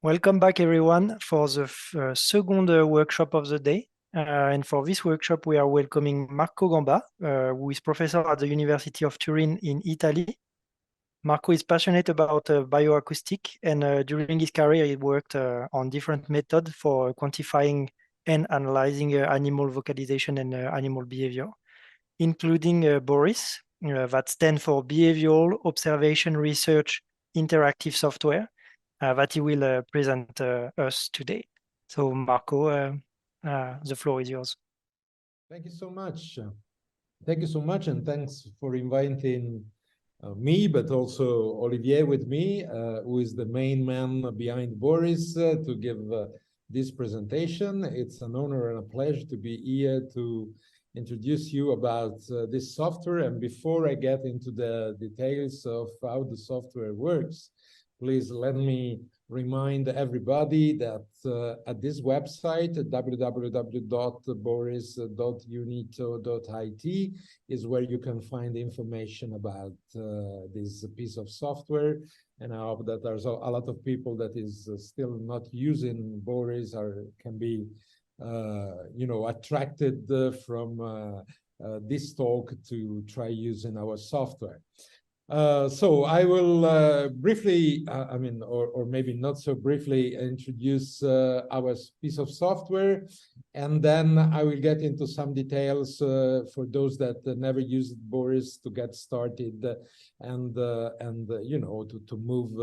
Welcome back, everyone, for the second workshop of the day. And for this workshop, we are welcoming Marco Gamba, who is professor at the University of Turin in Italy. Marco is passionate about bioacoustic, and during his career, he worked on different methods for quantifying and analyzing animal vocalization and animal behavior, including Boris, that stands for Behavioral Observation Research Interactive Software, that he will present us today. So Marco, the floor is yours. Thank you so much. Thank you so much, and thanks for inviting me, but also Olivier with me, who is the main man behind Boris, to give this presentation. It's an honor and a pleasure to be here to introduce you about this software. And before I get into the details of how the software works, please let me remind everybody that at this website, www.boris.unito.it, is where you can find information about this piece of software. And I hope that there's a lot of people that is still not using Boris or can be, attracted from this talk to try using our software. So I will briefly, or maybe not so briefly, introduce our piece of software, and then I will get into some details for those that never used Boris to get started, and to move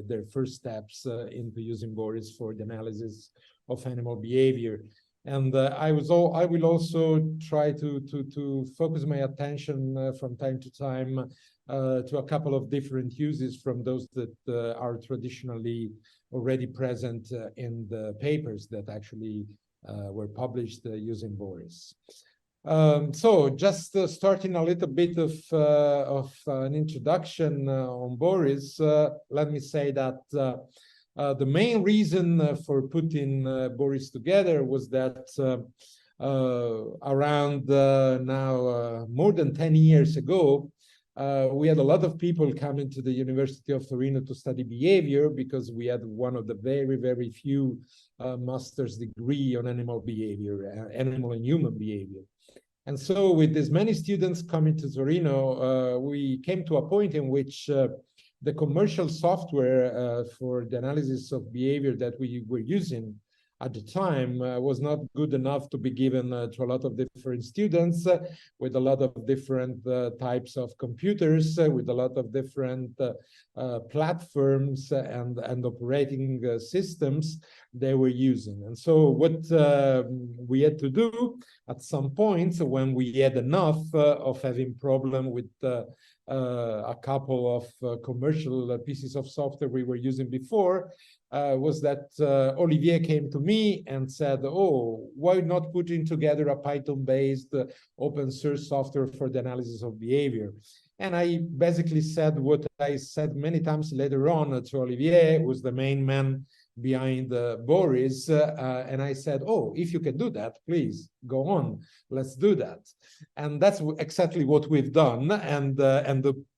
their first steps into using Boris for the analysis of animal behavior. And I will also try to focus my attention from time to time to a couple of different uses from those that are traditionally already present in the papers that actually were published using Boris. So just starting a little bit of an introduction on Boris, let me say that the main reason for putting Boris together was that around now more than 10 years ago, we had a lot of people coming to the University of Torino to study behavior because we had one of the very, very few master's degree on animal behavior, animal and human behavior. And so with as many students coming to Torino, we came to a point in which the commercial software for the analysis of behavior that we were using at the time was not good enough to be given to a lot of different students with a lot of different types of computers, with a lot of different platforms and operating systems they were using. And so what we had to do at some point, when we had enough of having problem with a couple of commercial pieces of software we were using before, was that Olivier came to me and said, oh, why not putting together a Python-based open source software for the analysis of behavior? And I basically said what I said many times later on to Olivier, who was the main man behind Boris, and I said, oh, if you can do that, please go on, let's do that. And that's exactly what we've done, and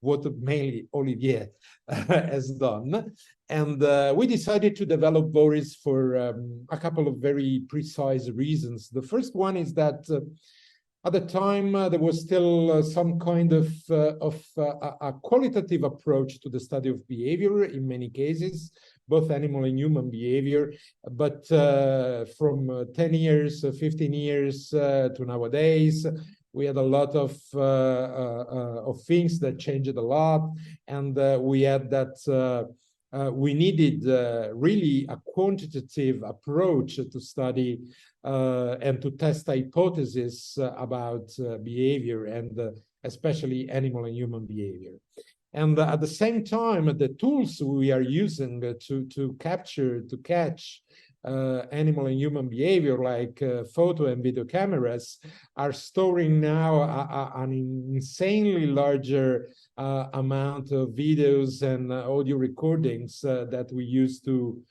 what mainly Olivier has done. And we decided to develop Boris for a couple of very precise reasons. The first one is that at the time, there was still some kind of a qualitative approach to the study of behavior in many cases, both animal and human behavior. But from 10 years, 15 years to nowadays, we had a lot of things that changed a lot. And we had that we needed really a quantitative approach to study and to test hypotheses about behavior, and especially animal and human behavior. And at the same time, the tools we are using to catch animal and human behavior, like photo and video cameras, are storing now an insanely larger amount of videos and audio recordings that we use to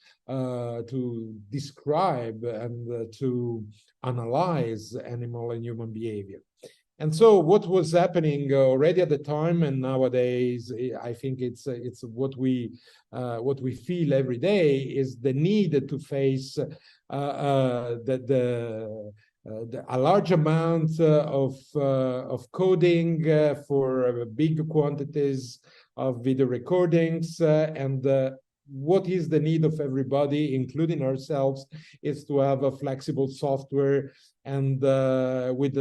describe and to analyze animal and human behavior. And so what was happening already at the time and nowadays, I think it's what we feel every day is the need to face a large amount of coding for big quantities of video recordings, and what is the need of everybody, including ourselves, is to have a flexible software and with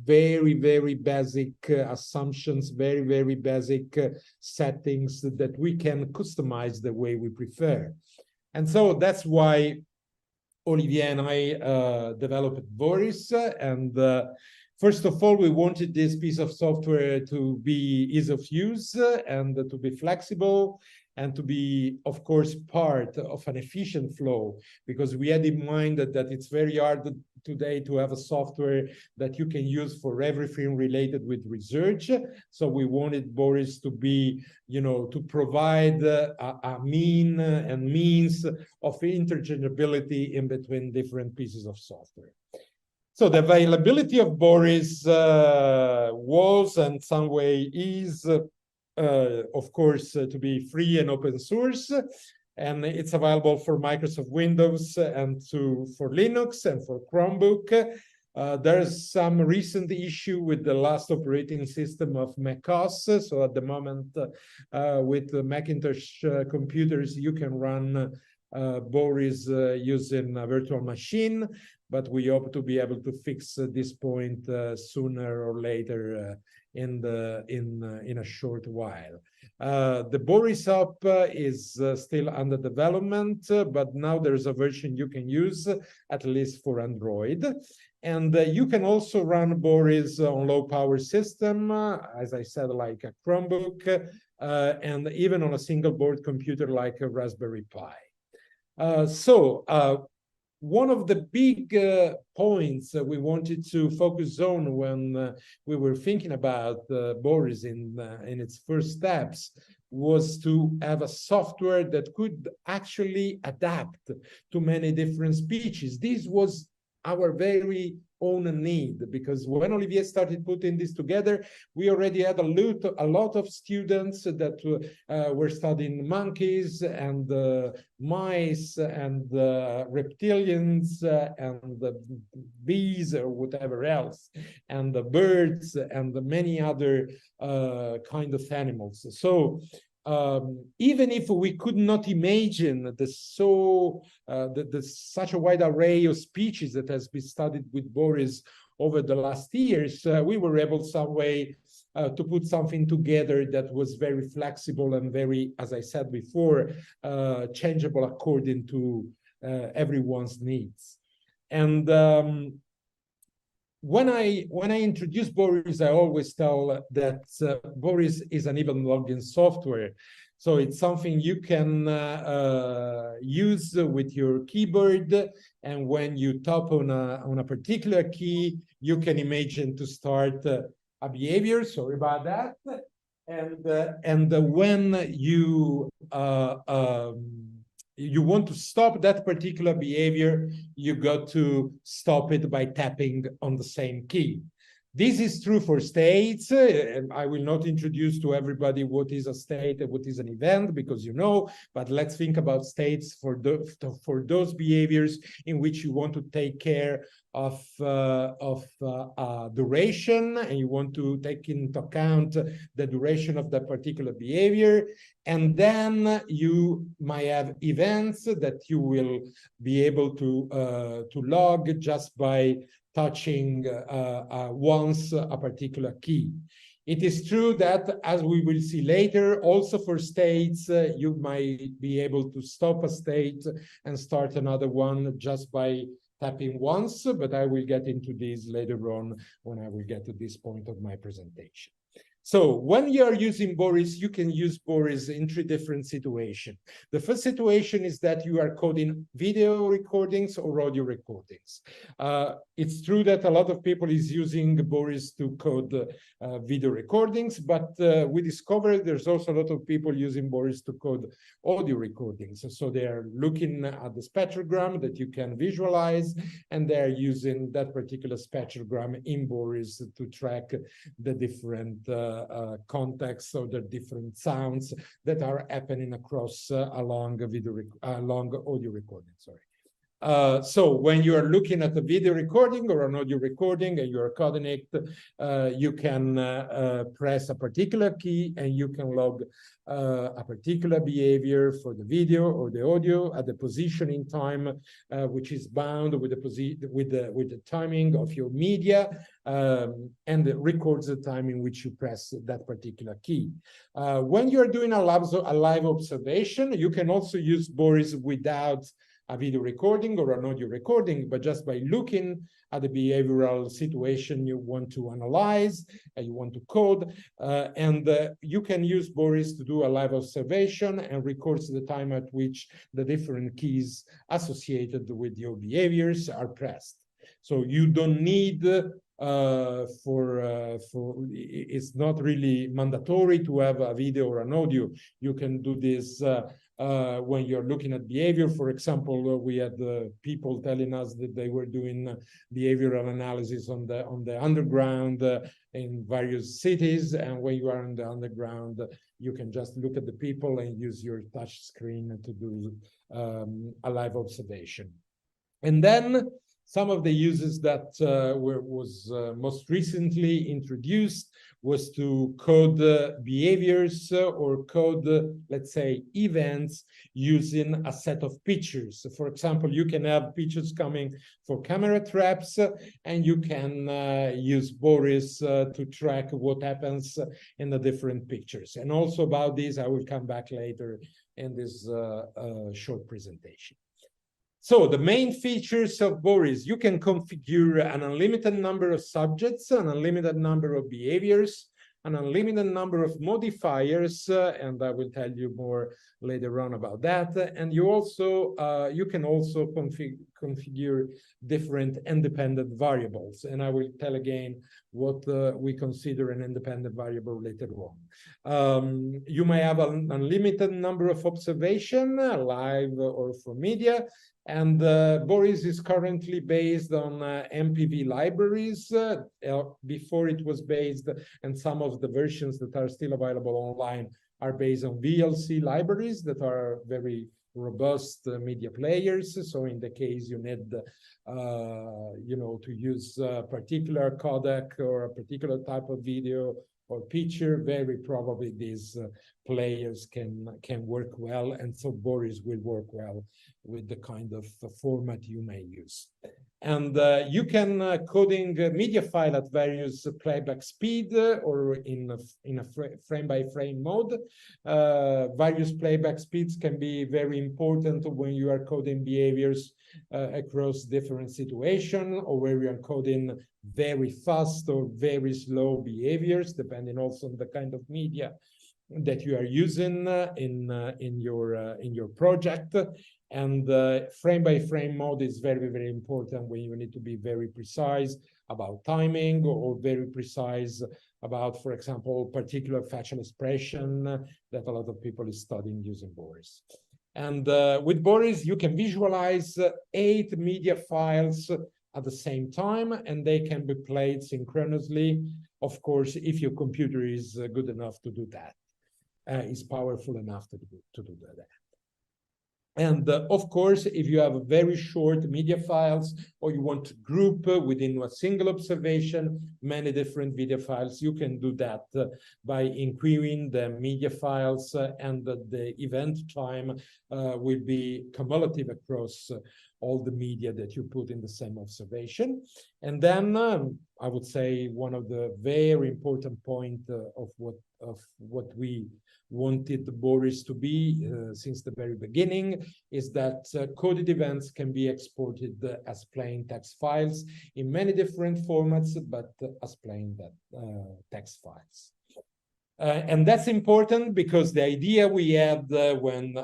very, very basic assumptions, very, very basic settings that we can customize the way we prefer. And so that's why Olivier and I developed Boris. And first of all, we wanted this piece of software to be easy of use and to be flexible and to be, of course, part of an efficient flow, because we had in mind that it's very hard today to have a software that you can use for everything related with research. So we wanted Boris to be, to provide a means of interchangeability in between different pieces of software. So the availability of Boris was, and some way is, of course, to be free and open source, and it's available for Microsoft Windows and for Linux and for Chromebook. There's some recent issue with the last operating system of macOS. So at the moment, with the Macintosh computers, you can run Boris using a virtual machine, but we hope to be able to fix this point sooner or later in a short while. The Boris app is still under development, but now there's a version you can use, at least for Android. And you can also run Boris on low power system, as I said, like a Chromebook, and even on a single board computer like a Raspberry Pi. One of the big points we wanted to focus on when we were thinking about Boris in its first steps was to have a software that could actually adapt to many different species. This was our very own need, because when Olivier started putting this together, we already had a lot of students that were studying monkeys and mice and reptilians and bees or whatever else, and the birds and many other kind of animals. So even if we could not imagine such a wide array of species that has been studied with Boris over the last years, we were able some way to put something together that was very flexible and very, as I said before, changeable according to everyone's needs. And when I introduce Boris, I always tell that Boris is an event logging software. So it's something you can use with your keyboard, and when you tap on a particular key, you can imagine to start a behavior. Sorry about that. And when you want to stop that particular behavior, you got to stop it by tapping on the same key. This is true for states. I will not introduce to everybody what is a state and what is an event, because you know, but let's think about states for those behaviors in which you want to take care of duration, and you want to take into account the duration of that particular behavior. And then you might have events that you will be able to log just by touching once a particular key. It is true that, as we will see later, also for states, you might be able to stop a state and start another one just by tapping once, but I will get into this later on when I will get to this point of my presentation. So when you are using Boris, you can use Boris in 3 different situations. The first situation is that you are coding video recordings or audio recordings. It's true that a lot of people is using Boris to code video recordings, but we discovered there's also a lot of people using Boris to code audio recordings. So they are looking at the spectrogram that you can visualize, and they're using that particular spectrogram in Boris to track the different contexts or the different sounds that are happening across along audio recording. Sorry. So when you are looking at a video recording or an audio recording and you are coding it, you can press a particular key and you can log a particular behavior for the video or the audio at the position in time, which is bound with the timing of your media, and it records the time in which you press that particular key. When you're doing a live observation, you can also use Boris without a video recording or an audio recording, but just by looking at the behavioral situation you want to analyze and you want to code, and you can use Boris to do a live observation and records the time at which the different keys associated with your behaviors are pressed. So you don't need it's not really mandatory to have a video or an audio. You can do this when you're looking at behavior. For example, we had people telling us that they were doing behavioral analysis on the underground in various cities, and when you are on the underground, you can just look at the people and use your touch screen to do a live observation. And then some of the uses that was most recently introduced was to code behaviors or code, let's say, events using a set of pictures. So for example, you can have pictures coming for camera traps, and you can use Boris to track what happens in the different pictures. And also about this, I will come back later in this short presentation. So the main features of Boris: you can configure an unlimited number of subjects, an unlimited number of behaviors, an unlimited number of modifiers, and I will tell you more later on about that. And you can also configure different independent variables, and I will tell again what we consider an independent variable later on. You may have an unlimited number of observation, live or from media. And Boris is currently based on MPV libraries. Before it was based, and some of the versions that are still available online are based on VLC libraries that are very robust media players. So in the case you need, to use a particular codec or a particular type of video or picture, very probably these players can work well, and so Boris will work well with the kind of format you may use. And you can coding media file at various playback speed or in a frame-by-frame mode. Various playback speeds can be very important when you are coding behaviors across different situations, or where you are coding very fast or very slow behaviors, depending also on the kind of media that you are using in your project. And frame-by-frame mode is very, very important when you need to be very precise about timing, or very precise about, for example, particular facial expression that a lot of people is studying using Boris. And with Boris, you can visualize 8 media files at the same time, and they can be played synchronously, of course, if your computer is good enough to do that, is powerful enough to do that. And of course, if you have very short media files, or you want to group within a single observation many different video files, you can do that by enqueuing the media files, and the event time will be cumulative across all the media that you put in the same observation. And then I would say one of the very important point of what we wanted Boris to be since the very beginning is that coded events can be exported as plain text files in many different formats, but as plain text files. And that's important because the idea we had when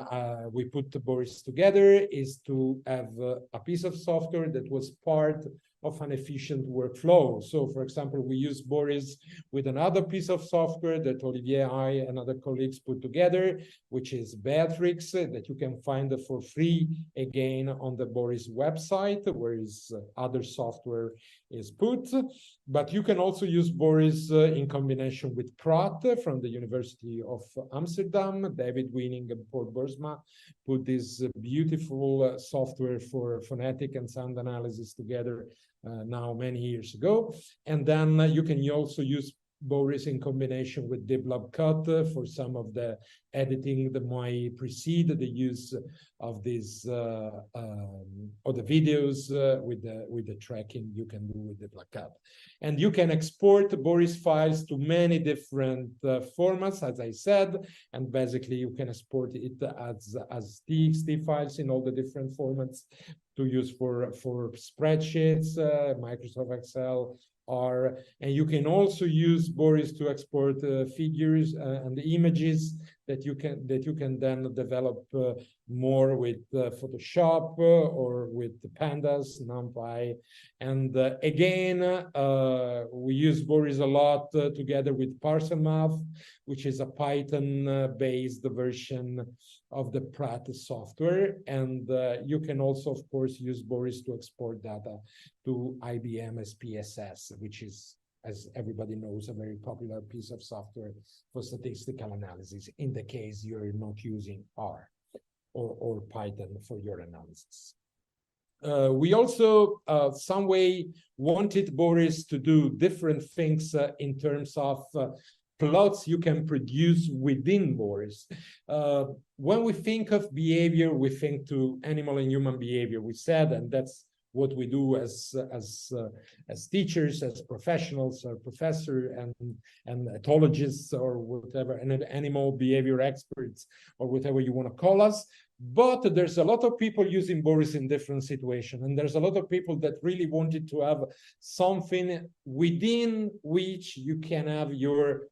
we put Boris together is to have a piece of software that was part of an efficient workflow. So, for example, we use Boris with another piece of software that Olivier, I, and other colleagues put together, which is Beatrix, that you can find for free, again, on the Boris website, where his other software is put. But you can also use Boris in combination with Prat from the University of Amsterdam. David Winning and Paul Boersma put this beautiful software for phonetic and sound analysis together now many years ago. And then you can also use Boris in combination with DibLab Cut for some of the editing that might precede the use of these or the videos with the tracking you can do with DibLab Cut. And you can export Boris files to many different formats, as I said, and basically you can export it as TXT files in all the different formats to use for spreadsheets, Microsoft Excel, and you can also use Boris to export figures and the images that you can then develop more with Photoshop or with the Pandas, NumPy. And again, we use Boris a lot together with ParserMath, which is a Python-based version of the Prat software. And you can also, of course, use Boris to export data to IBM SPSS, which is, as everybody knows, a very popular piece of software for statistical analysis, in the case you're not using R or Python for your analysis. We also, some way, wanted Boris to do different things in terms of plots you can produce within Boris. When we think of behavior, we think to animal and human behavior, we said, and that's what we do as teachers, as professionals, or professor and ethologists, or whatever, and animal behavior experts, or whatever you want to call us. But there's a lot of people using Boris in different situations, and there's a lot of people that really wanted to have something within which you can have your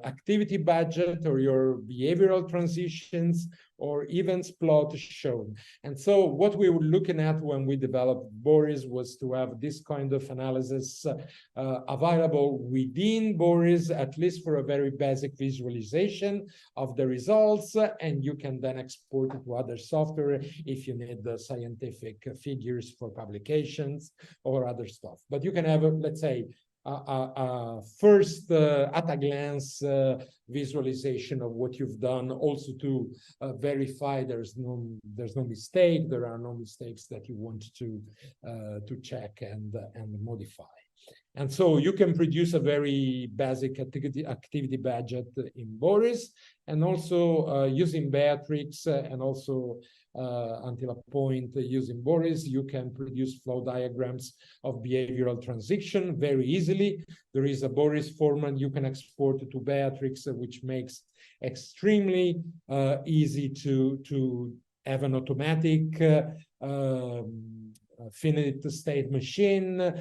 activity budget or your behavioral transitions or events plot shown. And so what we were looking at when we developed Boris was to have this kind of analysis available within Boris, at least for a very basic visualization of the results, and you can then export it to other software if you need the scientific figures for publications or other stuff. But you can have, let's say, first at a glance visualization of what you've done, also to verify there's no mistake, there are no mistakes that you want to check and modify. And so you can produce a very basic activity budget in Boris, and also using Beatrix, and also until a point using Boris, you can produce flow diagrams of behavioral transition very easily. There is a Boris format you can export to Beatrix, which makes extremely easy to have an automatic finite state machine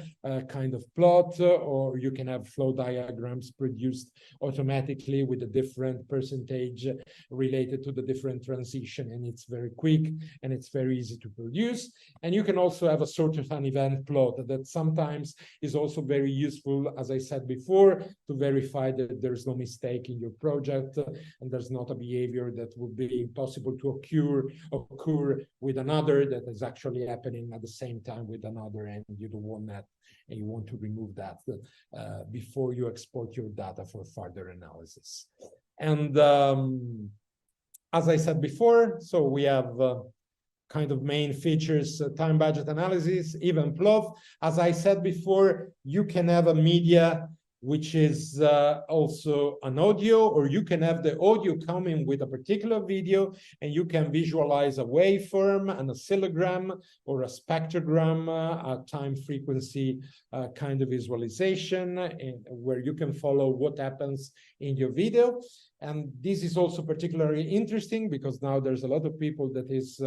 kind of plot, or you can have flow diagrams produced automatically with a different percentage related to the different transition, and it's very quick and it's very easy to produce. And you can also have a sort of an event plot that sometimes is also very useful, as I said before, to verify that there's no mistake in your project and there's not a behavior that would be impossible to occur with another that is actually happening at the same time with another, and you don't want that, and you want to remove that before you export your data for further analysis. And as I said before, so we have kind of main features, time budget analysis, event plot. As I said before, you can have a media which is also an audio, or you can have the audio coming with a particular video, and you can visualize a waveform, an oscillogram, or a spectrogram, a time frequency kind of visualization, where you can follow what happens in your video. And this is also particularly interesting because now there's a lot of people that is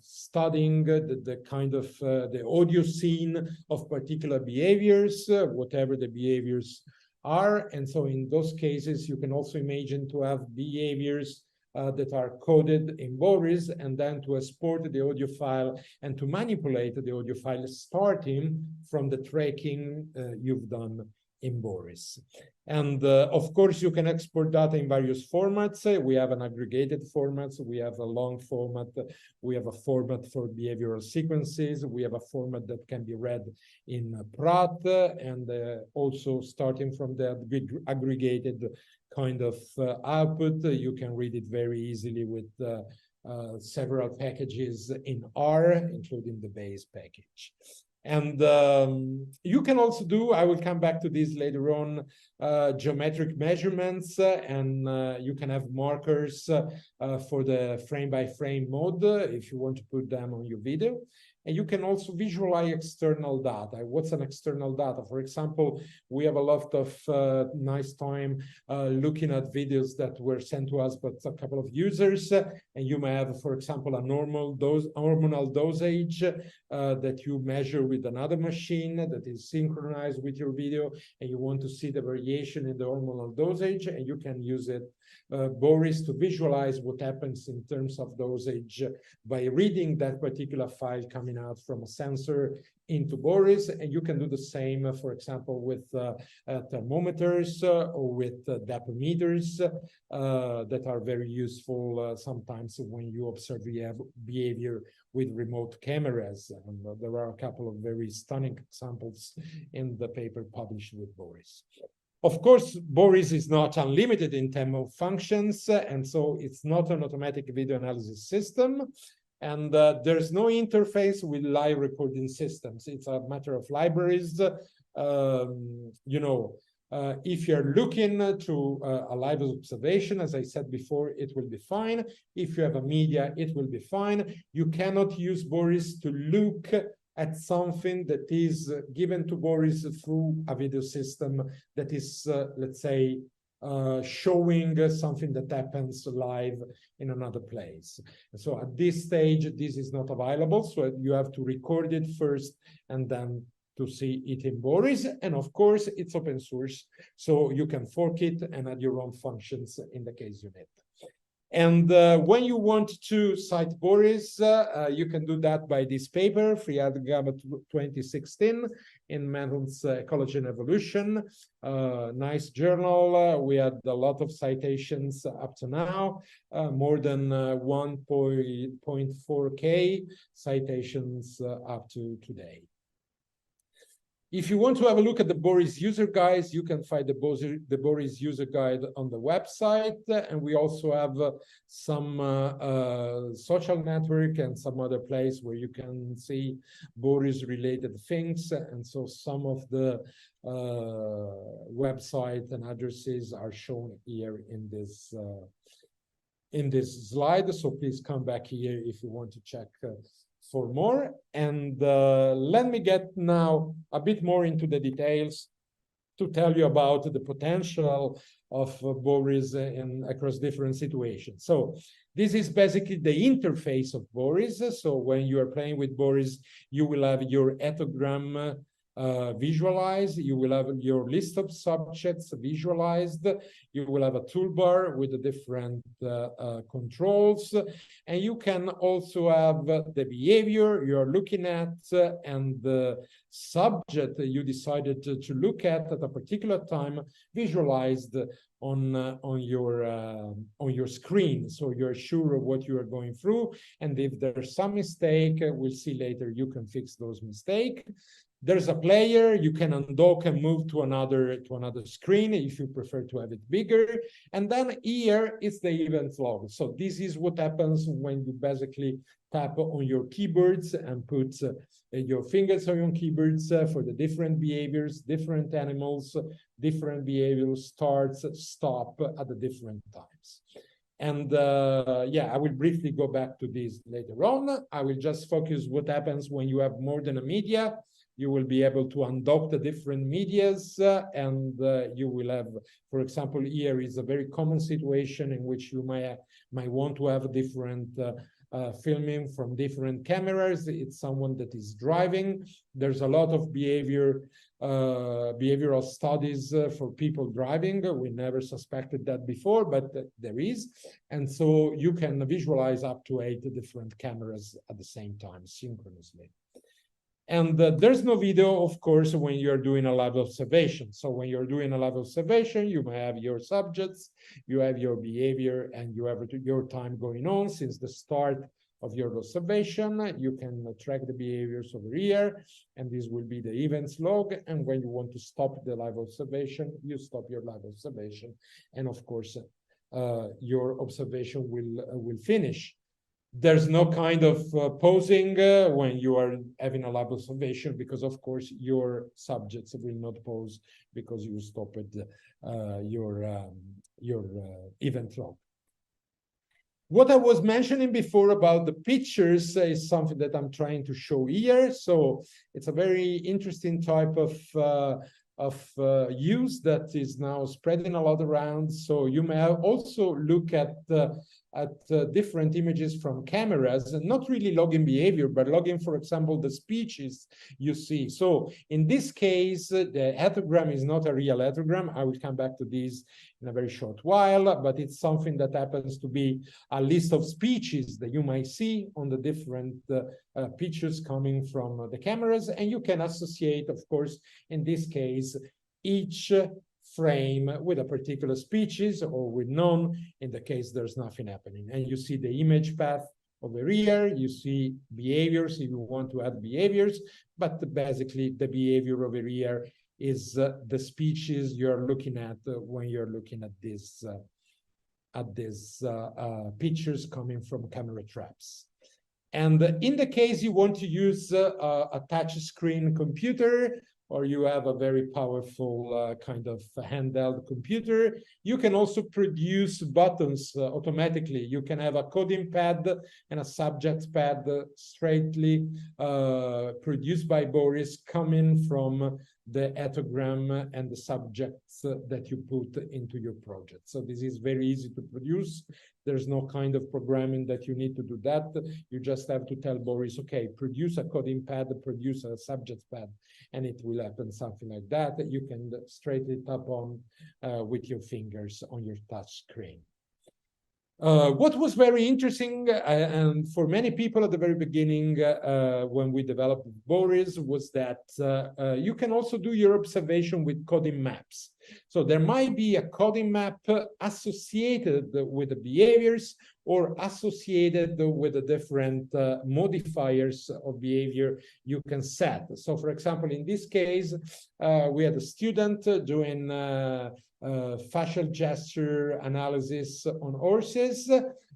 studying the kind of the audio scene of particular behaviors, whatever the behaviors are. And so in those cases, you can also imagine to have behaviors that are coded in Boris, and then to export the audio file and to manipulate the audio file starting from the tracking you've done in Boris. And of course, you can export data in various formats. We have an aggregated format, we have a long format, we have a format for behavioral sequences, we have a format that can be read in Prat, and also starting from the aggregated kind of output, you can read it very easily with several packages in R, including the base package. And you can also do, I will come back to this later on, geometric measurements, and you can have markers for the frame-by-frame mode if you want to put them on your video. And you can also visualize external data. What's an external data? For example, we have a lot of nice time looking at videos that were sent to us by a couple of users. And you may have, for example, a hormonal dosage that you measure with another machine that is synchronized with your video, and you want to see the variation in the hormonal dosage, and you can use it, Boris, to visualize what happens in terms of dosage by reading that particular file coming out from a sensor into Boris. And you can do the same, for example, with thermometers or with dapometers that are very useful sometimes when you observe behavior with remote cameras. And there are a couple of very stunning examples in the paper published with Boris. Of course, Boris is not unlimited in terms of functions, and so it's not an automatic video analysis system. And there's no interface with live recording systems. It's a matter of libraries. If you're looking to a live observation, as I said before, it will be fine. If you have a media, it will be fine. You cannot use Boris to look at something that is given to Boris through a video system that is, let's say, showing something that happens live in another place. So at this stage, this is not available. So you have to record it first and then to see it in Boris. And of course, it's open source, so you can fork it and add your own functions in the case you need. And when you want to cite Boris, you can do that by this paper, Free Ethogram 2016, in Mann's Ecology and Evolution. Nice journal. We had a lot of citations up to now, more than 1.4K citations up to today. If you want to have a look at the Boris user guides, you can find the Boris user guide on the website. And we also have some social network and some other place where you can see Boris related things. And so some of the website and addresses are shown here in this slide. So please come back here if you want to check for more. And let me get now a bit more into the details to tell you about the potential of Boris across different situations. So this is basically the interface of Boris. So when you are playing with Boris, you will have your ethogram visualized, you will have your list of subjects visualized, you will have a toolbar with the different controls, and you can also have the behavior you're looking at and the subject you decided to look at a particular time visualized on your screen, so you're sure of what you are going through. And if there's some mistake, we'll see later, you can fix those mistakes. There's a player, you can undock and move to another screen if you prefer to have it bigger. And then here is the event log. So this is what happens when you basically tap on your keyboards and put your fingers on your keyboards for the different behaviors, different animals, different behaviors, starts, stop at the different times. And yeah, I will briefly go back to this later on. I will just focus what happens when you have more than a media. You will be able to undock the different medias, and you will have, for example, here is a very common situation in which you might want to have a different filming from different cameras. It's someone that is driving. There's a lot of behavior behavioral studies for people driving. We never suspected that before, but there is. And so you can visualize up to 8 different cameras at the same time, synchronously. And there's no video, of course, when you're doing a live observation. So when you're doing a live observation, you may have your subjects, you have your behavior, and you have your time going on since the start of your observation. You can track the behaviors over here, and this will be the events log. And when you want to stop the live observation, you stop your live observation. And of course, your observation will finish. There's no kind of pausing when you are having a live observation, because of course your subjects will not pause because you stopped your event log. What I was mentioning before about the pictures is something that I'm trying to show here. So it's a very interesting type of use that is now spreading a lot around. So you may also look at different images from cameras, and not really logging behavior, but logging, for example, the speeches you see. So in this case, the ethogram is not a real ethogram. I will come back to this in a very short while, but it's something that happens to be a list of speeches that you might see on the different pictures coming from the cameras. And you can associate, of course, in this case, each frame with a particular species or with none, in the case there's nothing happening. And you see the image path over here, you see behaviors if you want to add behaviors, but basically the behavior over here is the species you're looking at when you're looking at these pictures coming from camera traps. And in the case you want to use a touch screen computer, or you have a very powerful kind of handheld computer, you can also produce buttons automatically. You can have a coding pad and a subject pad straightly produced by Boris, coming from the ethogram and the subjects that you put into your project. So this is very easy to produce. There's no kind of programming that you need to do that. You just have to tell Boris, okay, produce a coding pad, produce a subject pad, and it will happen something like that. You can straight it up on with your fingers on your touch screen. What was very interesting, and for many people at the very beginning, when we developed Boris, was that you can also do your observation with coding maps. So there might be a coding map associated with the behaviors or associated with the different modifiers of behavior you can set. So for example, in this case, we had a student doing facial gesture analysis on horses.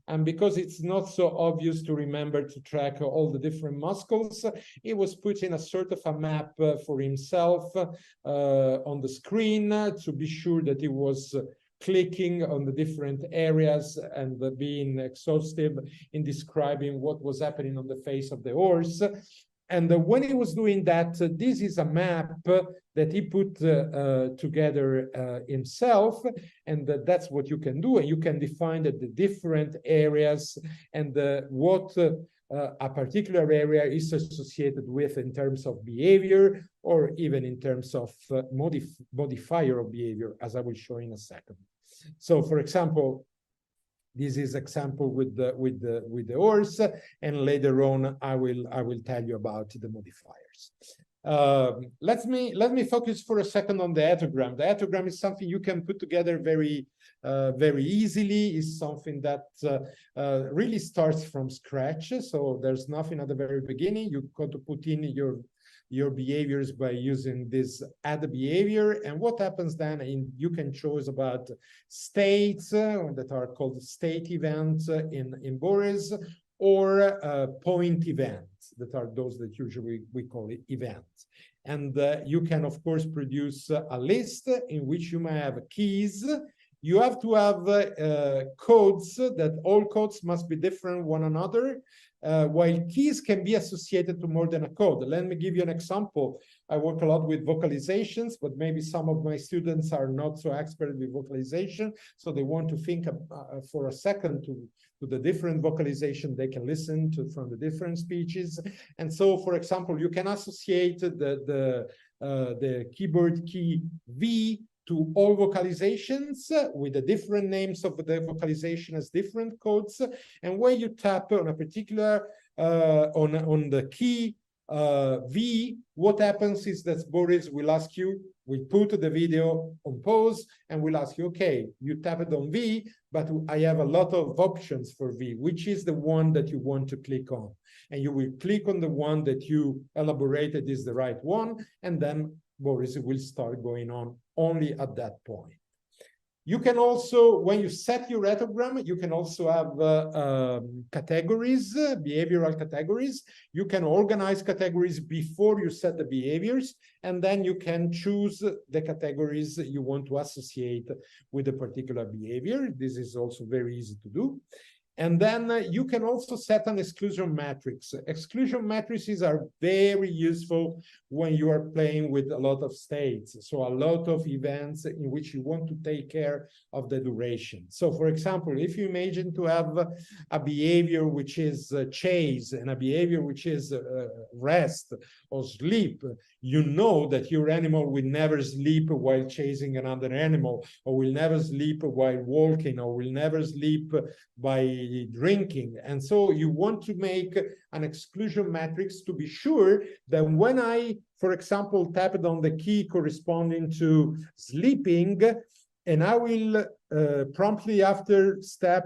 And because it's not so obvious to remember to track all the different muscles, he was putting a sort of a map for himself on the screen to be sure that he was clicking on the different areas and being exhaustive in describing what was happening on the face of the horse. And when he was doing that, this is a map that he put together himself, and that's what you can do. And you can define the different areas and what a particular area is associated with in terms of behavior, or even in terms of modifier of behavior, as I will show in a second. So, for example, this is example with the horse, and later on I will tell you about the modifiers. Let me focus for a second on the ethogram. The ethogram is something you can put together very easily. It's something that really starts from scratch. So there's nothing at the very beginning. You've got to put in your behaviors by using this add behavior. And what happens then, you can choose about states that are called state events in Boris, or point events that are those that usually we call it events. And you can, of course, produce a list in which you may have keys. You have to have codes, that all codes must be different one another, while keys can be associated to more than a code. Let me give you an example. I work a lot with vocalizations, but maybe some of my students are not so expert with vocalization, so they want to think for a second to the different vocalization they can listen to from the different speeches. And so, for example, you can associate the the keyboard key V to all vocalizations with the different names of the vocalization as different codes. And when you tap on a particular, on the key V, what happens is that Boris will ask you, we put the video on pause and we'll ask you, okay, you tapped on V, but I have a lot of options for V, which is the one that you want to click on. And you will click on the one that you elaborated is the right one, and then Boris will start going on only at that point. You can also, when you set your ethogram, you can also have categories, behavioral categories. You can organize categories before you set the behaviors, and then you can choose the categories you want to associate with a particular behavior. This is also very easy to do. And then you can also set an exclusion matrix. Exclusion matrices are very useful when you are playing with a lot of states. So a lot of events in which you want to take care of the duration. So for example, if you imagine to have a behavior which is chase and a behavior which is rest or sleep, you know that your animal will never sleep while chasing another animal, or will never sleep while walking, or will never sleep by drinking. And so you want to make an exclusion matrix to be sure that when I, for example, tapped on the key corresponding to sleeping, and I will promptly after tap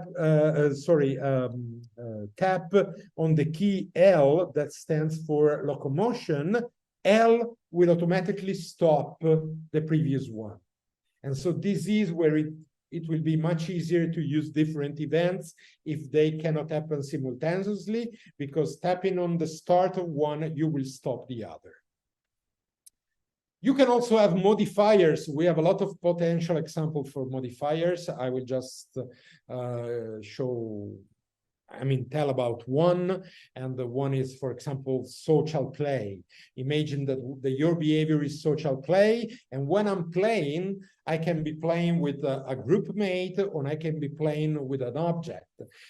on the key L that stands for locomotion, L will automatically stop the previous one. And so this is where it will be much easier to use different events if they cannot happen simultaneously, because tapping on the start of one, you will stop the other. You can also have modifiers. We have a lot of potential examples for modifiers. I will just tell about one, and the one is, for example, social play. Imagine that your behavior is social play, and when I'm playing, I can be playing with a group mate, or I can be playing with an object.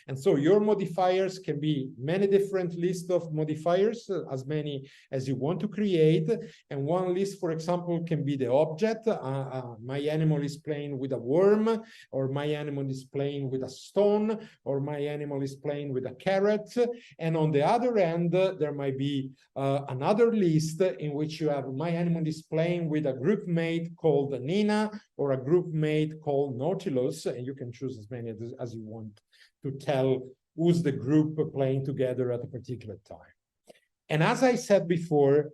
And so your modifiers can be many different lists of modifiers, as many as you want to create. And one list, for example, can be the object. My animal is playing with a worm, or my animal is playing with a stone, or my animal is playing with a carrot. And on the other end, there might be another list in which you have my animal is playing with a group mate called Nina, or a group mate called Nautilus, and you can choose as many as you want to tell who's the group playing together at a particular time. And as I said before,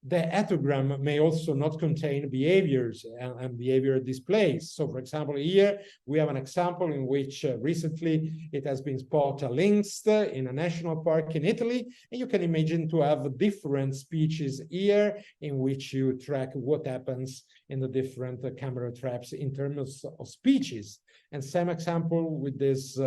the ethogram may also not contain behaviors and behavior displays. So for example, here we have an example in which recently it has been spotted a lynx in a national park in Italy, and you can imagine to have different species here in which you track what happens in the different camera traps in terms of species. And same example with this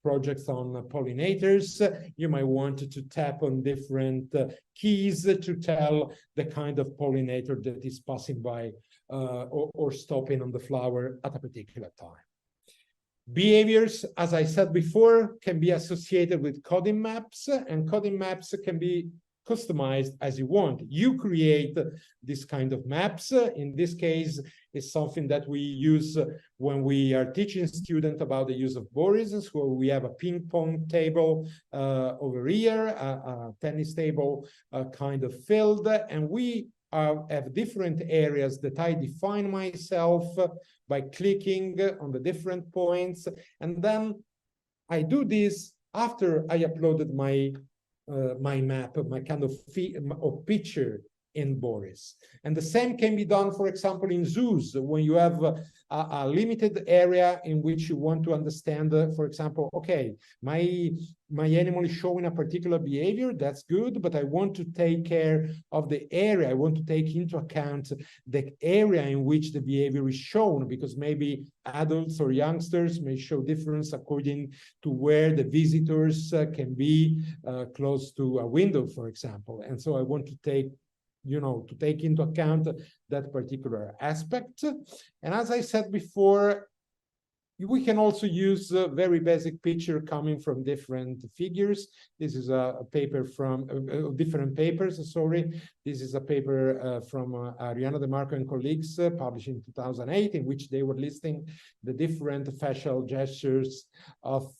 projects on pollinators. You might want to tap on different keys to tell the kind of pollinator that is passing by or stopping on the flower at a particular time. Behaviors, as I said before, can be associated with coding maps, and coding maps can be customized as you want. You create this kind of maps. In this case, it's something that we use when we are teaching students about the use of Boris. So we have a ping pong table over here, a tennis table kind of field, and we have different areas that I define myself by clicking on the different points. And then I do this after I uploaded my map, my kind of picture in Boris. And the same can be done, for example, in zoos, when you have a limited area in which you want to understand, for example, okay, my animal is showing a particular behavior, that's good, but I want to take care of the area. I want to take into account the area in which the behavior is shown, because maybe adults or youngsters may show difference according to where the visitors can be close to a window, for example. And so I want to take into account that particular aspect. And as I said before, We can also use a very basic picture coming from different figures. This is a paper from different papers, sorry. This is a paper from Ariana DeMarco and colleagues published in 2008, in which they were listing the different facial gestures of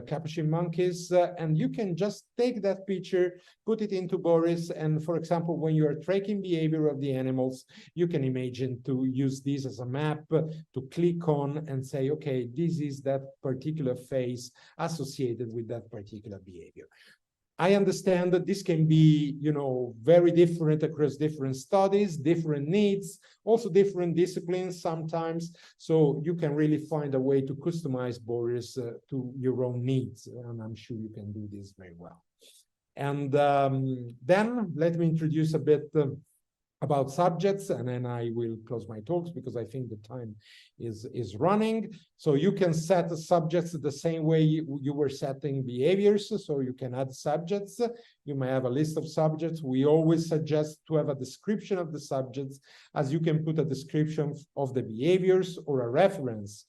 capuchin monkeys. And you can just take that picture, put it into Boris, and for example, when you are tracking behavior of the animals, you can imagine to use this as a map to click on and say, okay, this is that particular face associated with that particular behavior. I understand that this can be, you know, very different across different studies, different needs, also different disciplines sometimes. So you can really find a way to customize Boris to your own needs. And I'm sure you can do this very well. And then let me introduce a bit about subjects, and then I will close my talks because I think the time is running. So you can set the subjects the same way you were setting behaviors. So you can add subjects. You may have a list of subjects. We always suggest to have a description of the subjects, as you can put a description of the behaviors or a reference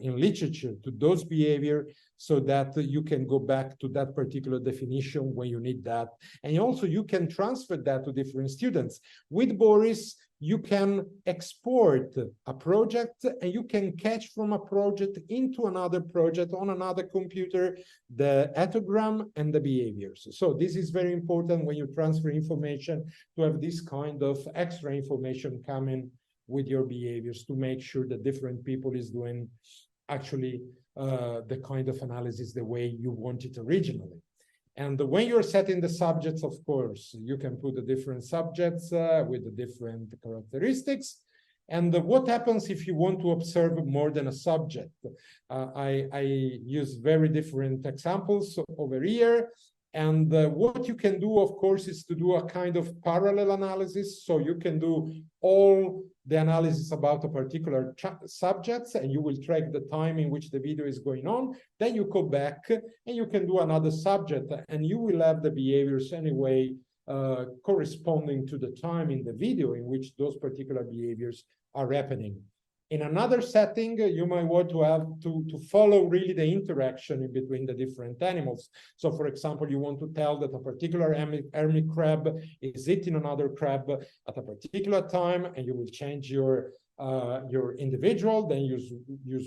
in literature to those behaviors, so that you can go back to that particular definition when you need that. And also you can transfer that to different students. With Boris, you can export a project and you can catch from a project into another project on another computer, the ethogram and the behaviors. So this is very important when you transfer information, to have this kind of extra information coming with your behaviors to make sure that different people is doing actually the kind of analysis the way you want it originally. And when you're setting the subjects, of course, you can put the different subjects with the different characteristics. And what happens if you want to observe more than a subject? I use very different examples over here. And what you can do, of course, is to do a kind of parallel analysis. So you can do all the analysis about a particular subject, and you will track the time in which the video is going on. Then you go back and you can do another subject, and you will have the behaviors anyway corresponding to the time in the video in which those particular behaviors are happening. In another setting, you might want to have to follow really the interaction in between the different animals. So, for example, you want to tell that a particular hermit crab is eating another crab at a particular time, and you will change your individual, then you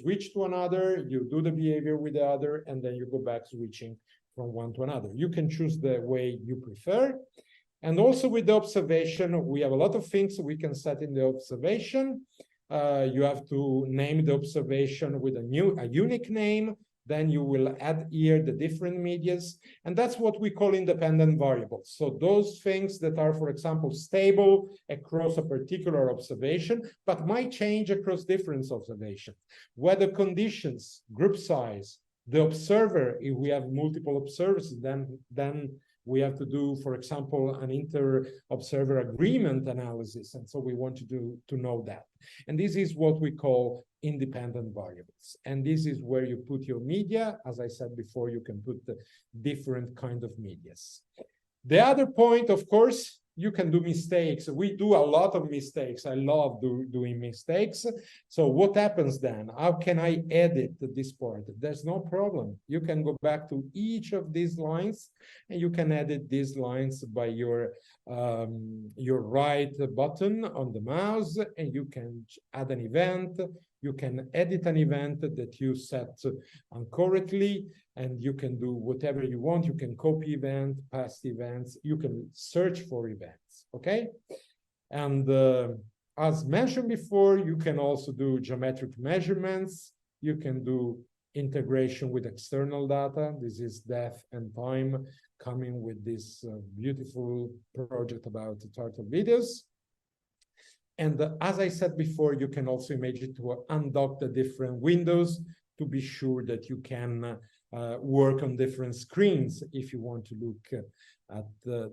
switch to another, you do the behavior with the other, and then you go back switching from one to another. You can choose the way you prefer. And also with the observation, we have a lot of things we can set in the observation. You have to name the observation with a unique name. Then you will add here the different medias. And that's what we call independent variables. So those things that are, for example, stable across a particular observation, but might change across different observations. Weather conditions, group size, the observer, if we have multiple observers, then we have to do, for example, an inter-observer agreement analysis. And so we want to know that. And this is what we call independent variables. And this is where you put your media. As I said before, you can put the different kind of medias. The other point, of course, you can do mistakes. We do a lot of mistakes. I love doing mistakes. So what happens then? How can I edit this part? There's no problem. You can go back to each of these lines, and you can edit these lines by your right button on the mouse, and you can add an event. You can edit an event that you set incorrectly, and you can do whatever you want. You can copy event, past events. You can search for events, okay? And as mentioned before, you can also do geometric measurements. You can do integration with external data. This is depth and time coming with this beautiful project about the turtle videos. And as I said before, you can also imagine to undock the different windows to be sure that you can work on different screens if you want to look at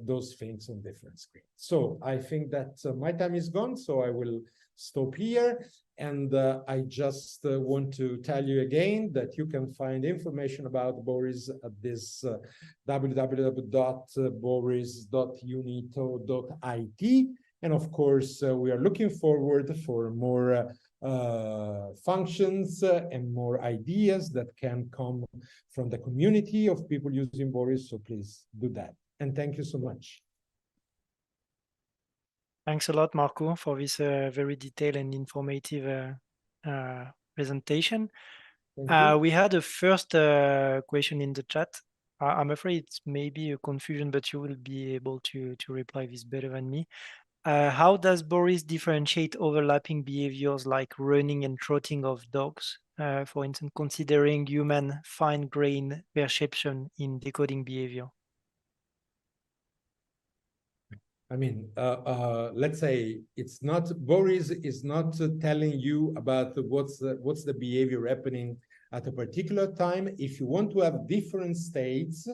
those things on different screens. So I think that my time is gone, so I will stop here. And I just want to tell you again that you can find information about Boris at this www.boris.unito.it. And of course, we are looking forward for more functions and more ideas that can come from the community of people using Boris. So please do that. And thank you so much. Thanks a lot, Marco, for this very detailed and informative presentation. We had a first question in the chat. I'm afraid it's maybe a confusion, but you will be able to reply this better than me. How does Boris differentiate overlapping behaviors like running and trotting of dogs, for instance, considering human fine-grained perception in decoding behavior? I mean, let's say it's not, Boris is not telling you about what's the behavior happening at a particular time. If you want to have different states,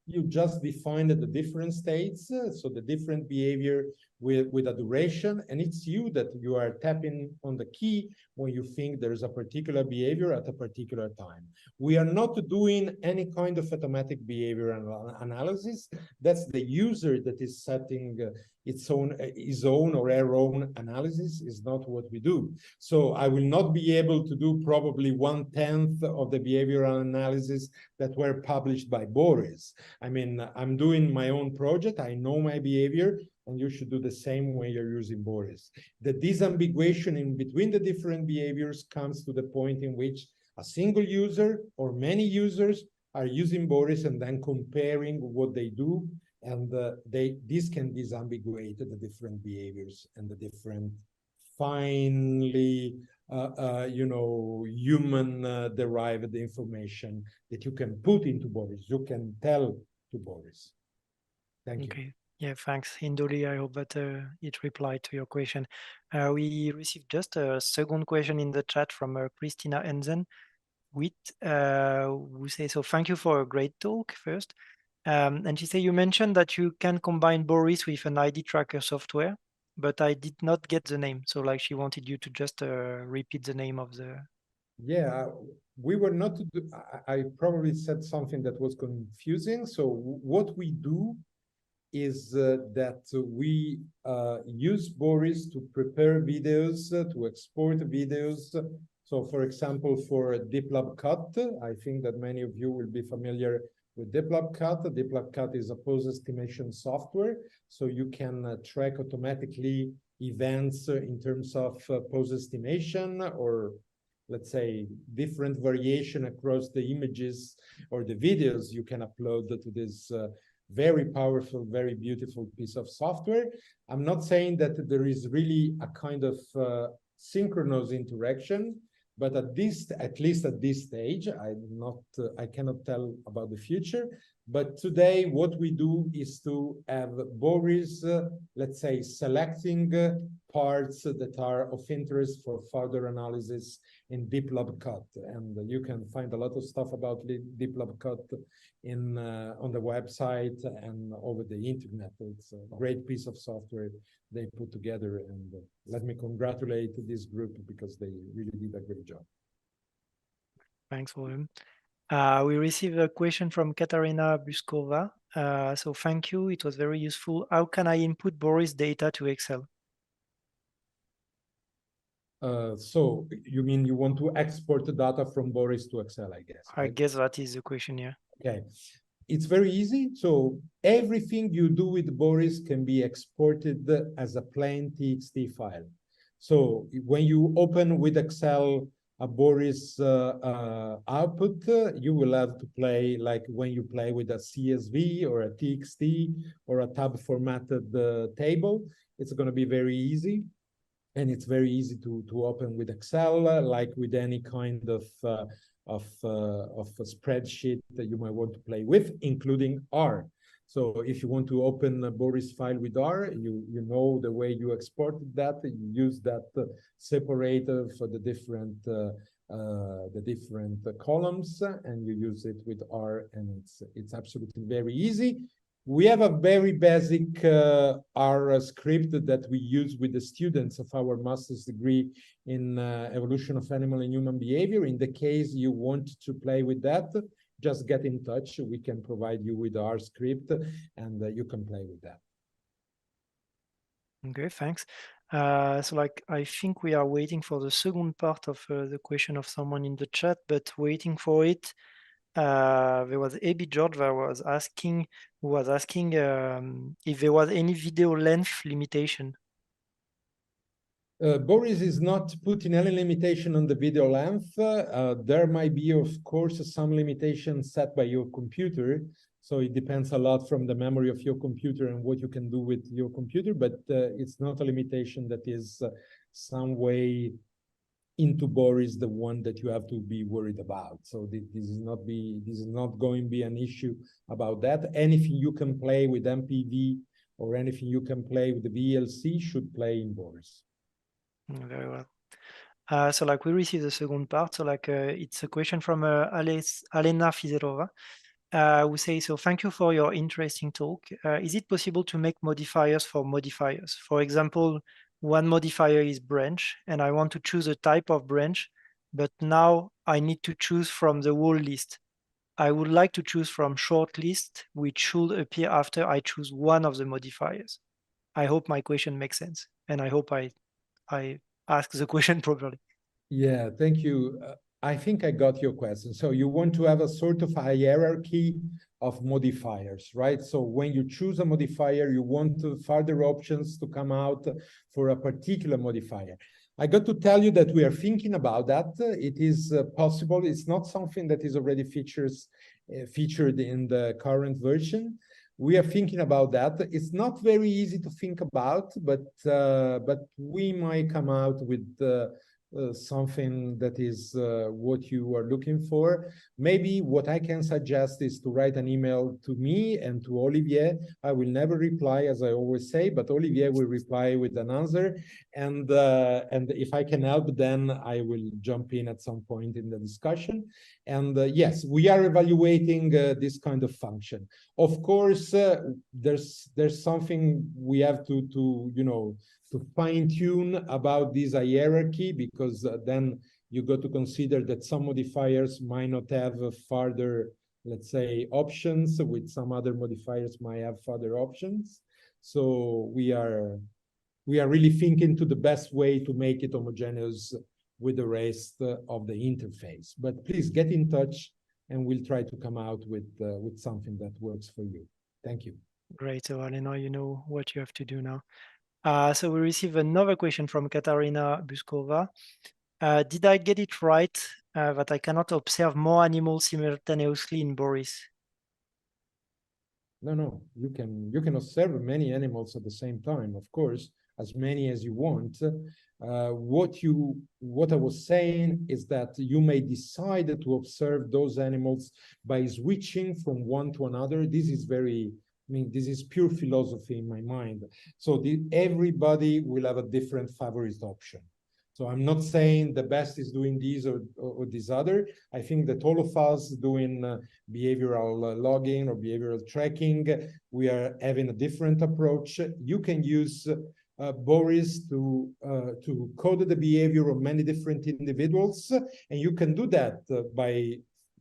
you just define the different states, so the different behavior with a duration, and it's you that you are tapping on the key when you think there's a particular behavior at a particular time. We are not doing any kind of automatic behavior analysis. That's the user that is setting his own or her own analysis, is not what we do. So I will not be able to do probably 1/10 of the behavioral analysis that were published by Boris. I mean, I'm doing my own project. I know my behavior, and you should do the same when you're using Boris. The disambiguation in between the different behaviors comes to the point in which a single user or many users are using Boris and then comparing what they do, and this can disambiguate the different behaviors and the different finely human derived information that you can put into Boris, you can tell to Boris. Thank you. Okay. Yeah, thanks, Hindoli. I hope that it replied to your question. We received just a second question in the chat from Christina Enzen, who says, so thank you for a great talk first. And she said, you mentioned that you can combine Boris with an ID tracker software, but I did not get the name. So like she wanted you to just repeat the name of the... Yeah, we were not, I probably said something that was confusing. So what we do is that we use Boris to prepare videos, to export videos. So for example, for DeepLab Cut, I think that many of you will be familiar with DeepLab Cut. DeepLab Cut is a pose estimation software, so you can track automatically events in terms of pose estimation, or let's say different variation across the images or the videos you can upload to this very powerful, very beautiful piece of software. I'm not saying that there is really a kind of synchronous interaction, but at least at this stage, I cannot tell about the future. But today, what we do is to have Boris, let's say, selecting parts that are of interest for further analysis in DeepLab Cut. And you can find a lot of stuff about DeepLab Cut on the website and over the internet. It's a great piece of software they put together. And let me congratulate this group because they really did a great job. Thanks for him. We received a question from Katarina Buskova. So thank you. It was very useful. How can I input Boris data to Excel? So you mean you want to export the data from Boris to Excel, I guess? Right? I guess that is the question, yeah. Okay. It's very easy. So everything you do with Boris can be exported as a plain TXT file. So when you open with Excel a Boris output, you will have to play like when you play with a CSV or a TXT or a tab formatted table. It's going to be very easy. And it's very easy to open with Excel, like with any kind of a spreadsheet that you might want to play with, including R. So if you want to open a Boris file with R, you know the way you exported that. You use that separator for the different columns, and you use it with R, and it's absolutely very easy. We have a very basic R script that we use with the students of our master's degree in evolution of animal and human behavior. In the case you want to play with that, just get in touch. We can provide you with our script, and you can play with that. Okay, thanks. So like, I think we are waiting for the second part of the question of someone in the chat, but waiting for it, there was AB George that was asking, who was asking if there was any video length limitation. Boris is not putting any limitation on the video length. There might be, of course, some limitations set by your computer. So it depends a lot from the memory of your computer and what you can do with your computer, but it's not a limitation that is some way into Boris the one that you have to be worried about. So this is not going to be an issue about that. Anything you can play with MPV or anything you can play with the VLC should play in Boris. Very well. So like we received the second part. So like it's a question from Alena Fizerova, who says, so thank you for your interesting talk. Is it possible to make modifiers for modifiers? For example, one modifier is branch, and I want to choose a type of branch, but now I need to choose from the whole list. I would like to choose from short list, which should appear after I choose one of the modifiers. I hope my question makes sense, and I hope I ask the question properly. Yeah, thank you. I think I got your question. So you want to have a sort of a hierarchy of modifiers, right? So when you choose a modifier, you want further options to come out for a particular modifier. I got to tell you that we are thinking about that. It is possible. It's not something that is already featured in the current version. We are thinking about that. It's not very easy to think about, but we might come out with something that is what you are looking for. Maybe what I can suggest is to write an email to me and to Olivier. I will never reply, as I always say, but Olivier will reply with an answer. And if I can help, then I will jump in at some point in the discussion. And yes, we are evaluating this kind of function. Of course, there's something we have to fine-tune about this hierarchy, because then you got to consider that some modifiers might not have further, let's say, options, with some other modifiers might have further options. So we are really thinking to the best way to make it homogeneous with the rest of the interface. But please get in touch and we'll try to come out with something that works for you. Thank you. Great. So Alena, you know what you have to do now. So we receive another question from Katarina Buskova. Did I get it right that I cannot observe more animals simultaneously in Boris? No, you can observe many animals at the same time, of course, as many as you want. What I was saying is that you may decide to observe those animals by switching from one to another. This is this is pure philosophy in my mind. So everybody will have a different favorite option. So I'm not saying the best is doing this or this other. I think that all of us doing behavioral logging or behavioral tracking, we are having a different approach. You can use Boris to code the behavior of many different individuals, and you can do that by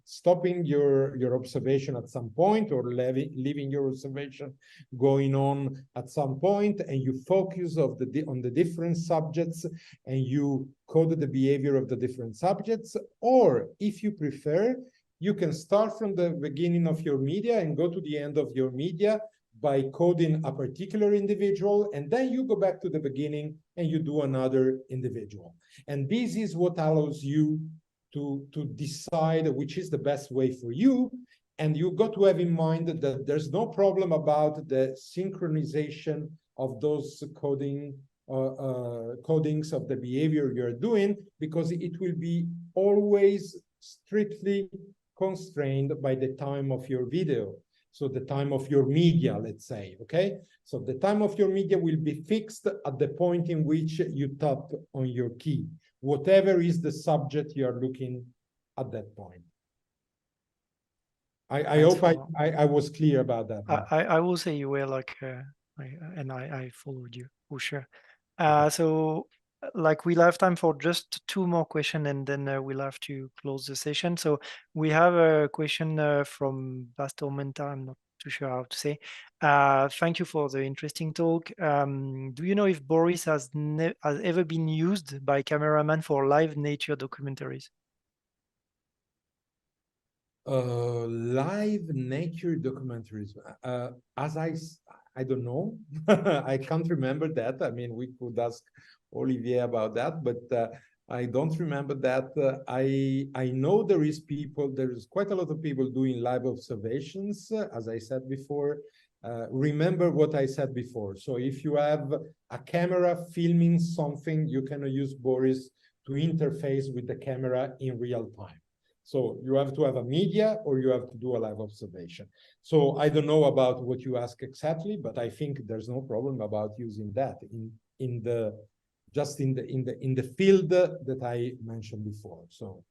stopping your observation at some point, or leaving your observation going on at some point, and you focus on the different subjects and you code the behavior of the different subjects. Or if you prefer, you can start from the beginning of your media and go to the end of your media by coding a particular individual, and then you go back to the beginning and you do another individual. And this is what allows you to decide which is the best way for you. And you got to have in mind that there's no problem about the synchronization of those codings of the behavior you're doing, because it will be always strictly constrained by the time of your video. So the time of your media, let's say, okay? So the time of your media will be fixed at the point in which you tap on your key, whatever is the subject you are looking at that point. I hope I was clear about that. I will say you were like, I followed you for sure. So like we'll have time for just two more questions, and then we'll have to close the session. So we have a question from Bastormenta. I'm not too sure how to say. Thank you for the interesting talk. Do you know if Boris has ever been used by cameraman for live nature documentaries? Live nature documentaries. I don't know. I can't remember that. I mean, we could ask Olivier about that, but I don't remember that. I know there is quite a lot of people doing live observations, as I said before. Remember what I said before. So if you have a camera filming something, you can use Boris to interface with the camera in real time. So you have to have a media or you have to do a live observation. So I don't know about what you ask exactly, but I think there's no problem about using that in the field that I mentioned before. So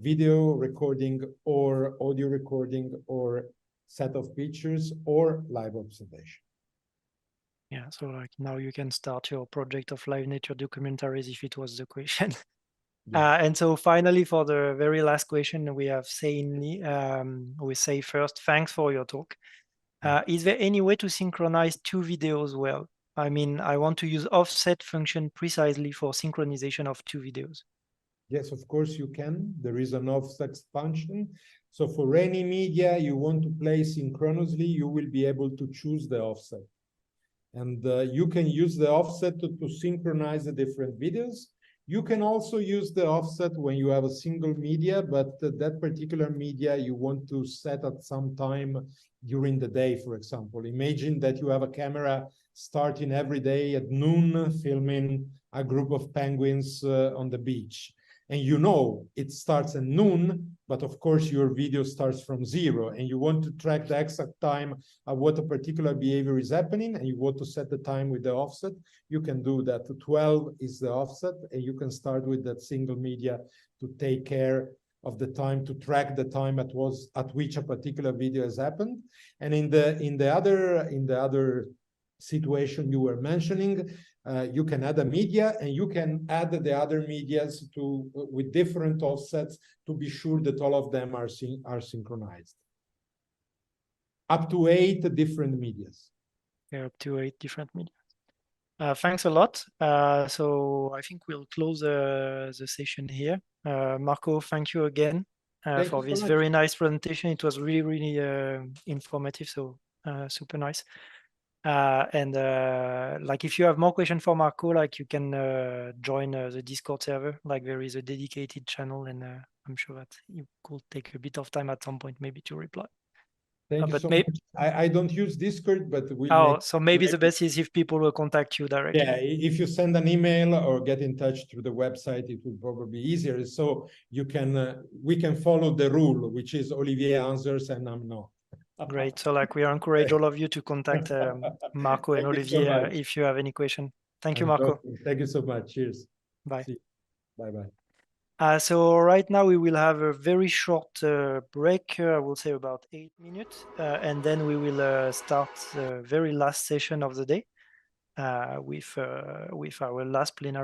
video recording or audio recording or set of pictures or live observation. Yeah, so like now you can start your project of live nature documentaries if it was the question. Yeah. And so finally, for the very last question, we have we say first, thanks for your talk. Is there any way to synchronize two videos well? I mean, I want to use offset function precisely for synchronization of two videos. Yes, of course you can. There is an offset function. So for any media you want to play synchronously, you will be able to choose the offset. And you can use the offset to synchronize the different videos. You can also use the offset when you have a single media, but that particular media you want to set at some time during the day, for example. Imagine that you have a camera starting every day at noon, filming a group of penguins on the beach. And you know it starts at noon, but of course your video starts from 0, and you want to track the exact time of what a particular behavior is happening, and you want to set the time with the offset. You can do that. 12 is the offset, and you can start with that single media to take care of the time, to track the time at which a particular video has happened. And in the other situation you were mentioning, you can add a media, and you can add the other medias with different offsets to be sure that all of them are synchronized. Up to 8 different medias. Yeah, up to 8 different media. Thanks a lot. So I think we'll close the session here. Marco, thank you again for this very nice presentation. It was really, really informative, so super nice. And like if you have more questions for Marco, like you can join the Discord server. Like there is a dedicated channel, and I'm sure that you could take a bit of time at some point maybe to reply. Thank you so much. I don't use Discord, but so maybe the best is if people will contact you directly. Yeah, if you send an email or get in touch through the website, it will probably be easier. So you can we can follow the rule, which is Olivier answers and I'm not. Great. So like we encourage all of you to contact Marco and Olivier if you have any question. Thank you, Marco. Thank you so much. Cheers. Bye. Bye-bye. So right now we will have a very short break, I will say about 8 minutes, and then we will start the very last session of the day with our last plenary